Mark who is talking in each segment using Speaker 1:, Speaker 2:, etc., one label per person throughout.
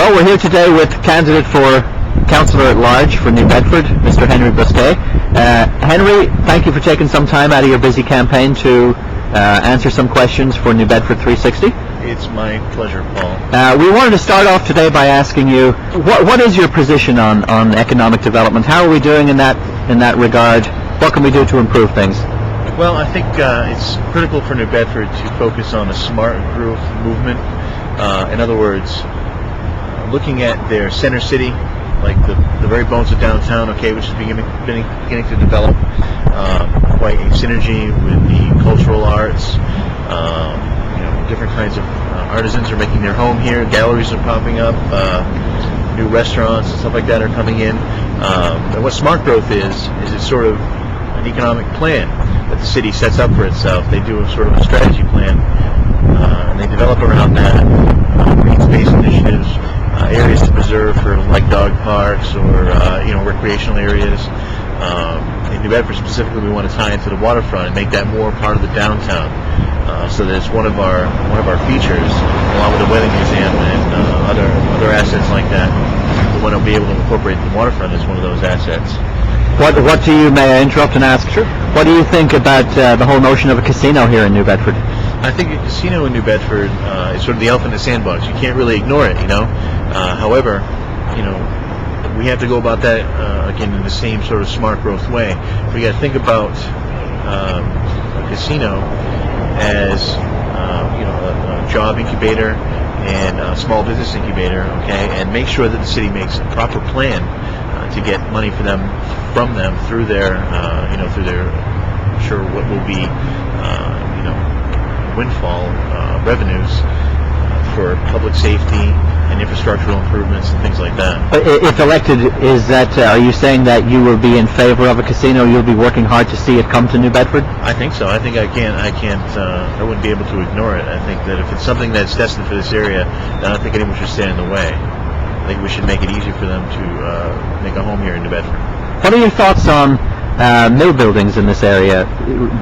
Speaker 1: Well, we're here today with candidate for Councilor at Large for New Bedford, Mr. Henry Bousquet. Henry, thank you for taking some time out of your busy campaign to answer some questions for New Bedford 360.
Speaker 2: It's my pleasure, Paul.
Speaker 1: We wanted to start off today by asking you, what is your position on economic development? How are we doing in that regard? What can we do to improve things?
Speaker 2: Well, I think it's critical for New Bedford to focus on a smart growth movement. In other words, looking at their center city, like the very bones of downtown, okay, which is beginning to develop quite a synergy with the cultural arts. Different kinds of artisans are making their home here. Galleries are popping up. New restaurants and stuff like that are coming in. And what smart growth is it's sort of an economic plan that the city sets up for itself. They do a sort of a strategy plan, and they develop around that green space initiatives, areas to preserve for like dog parks or recreational areas. In New Bedford specifically, we want to tie into the waterfront and make that more part of the downtown, so that it's one of our features, along with the Weather Museum and other assets like that. We want to be able to incorporate the waterfront as one of those assets.
Speaker 1: What do you, may I interrupt and ask? Sure. What do you think about the whole notion of a casino here in New Bedford?
Speaker 2: I think a casino in New Bedford is sort of the elephant in the sandbox. You can't really ignore it, However, we have to go about that again in the same sort of smart growth way. We got to think about a casino as a job incubator and a small business incubator, okay, and make sure that the city makes a proper plan to get money from them through their sure what will be windfall revenues for public safety and infrastructural improvements and things like that.
Speaker 1: If elected, are you saying that you will be in favor of a casino? You'll be working hard to see it come to New Bedford?
Speaker 2: I think so. I think I wouldn't be able to ignore it. I think that if it's something that's destined for this area, then I don't think anyone should stand in the way. I think we should make it easy for them to make a home here in New Bedford.
Speaker 1: What are your thoughts on mill buildings in this area,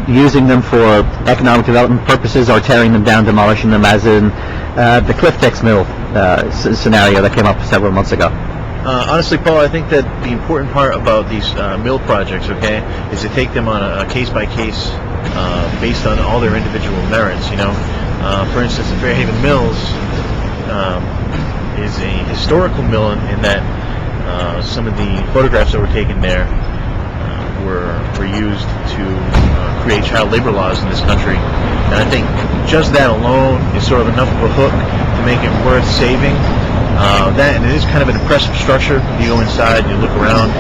Speaker 1: using them for economic development purposes or tearing them down, demolishing them, as in the Clifftex mill scenario that came up several months ago?
Speaker 2: Honestly, Paul, I think that the important part about these mill projects, okay, is to take them on a case-by-case based on all their individual merits, For instance, the Fairhaven Mills is a historical mill in that some of the photographs that were taken there were used to create child labor laws in this country, and I think just that alone is sort of enough of a hook to make it worth saving. And it is kind of an impressive structure. You go inside, you look around.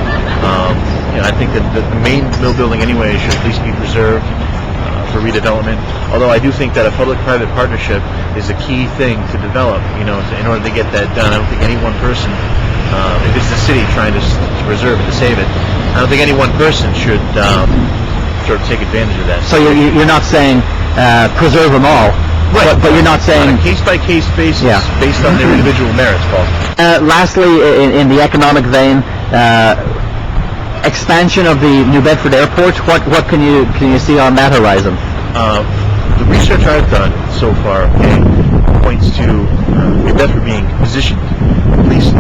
Speaker 2: I think that the main mill building anyway should at least be preserved for redevelopment. Although I do think that a public-private partnership is a key thing to develop. In order to get that done, I don't think any one person, if it's the city trying to preserve it, to save it, I don't think any one person should sort of take advantage of that.
Speaker 1: So you're not saying preserve them all, right? But you're not saying
Speaker 2: on a case-by-case basis, based on their individual merits, Paul.
Speaker 1: Lastly, in the economic vein, expansion of the New Bedford Airport. What can you see on that horizon?
Speaker 2: The research I've done so far, points to New Bedford being positioned, at least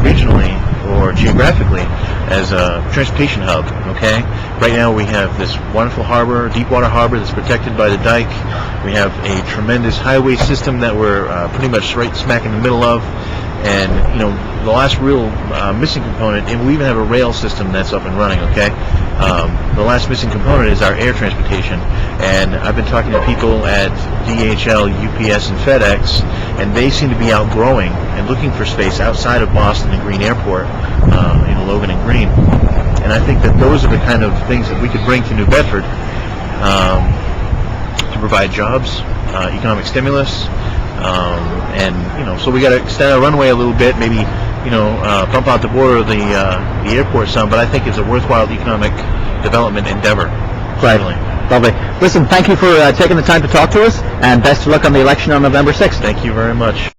Speaker 2: regionally or geographically, as a transportation hub. Okay, right now we have this wonderful harbor, deep water harbor, that's protected by the dike. We have a tremendous highway system that we're pretty much right smack in the middle of, and the last real missing component, and we even have a rail system that's up and running. Okay, the last missing component is our air transportation, and I've been talking to people at DHL, UPS, and FedEx, and they seem to be outgrowing and looking for space outside of Boston and Green Airport, Logan and Green. And I think that those are the kind of things that we could bring to New Bedford to provide jobs, economic stimulus, and so we got to extend our runway a little bit, maybe bump out the border of the airport some, but I think it's a worthwhile economic development endeavor.
Speaker 1: Right. Lovely. Listen, thank you for taking the time to talk to us, and best of luck on the election on November 6th.
Speaker 2: Thank you very much.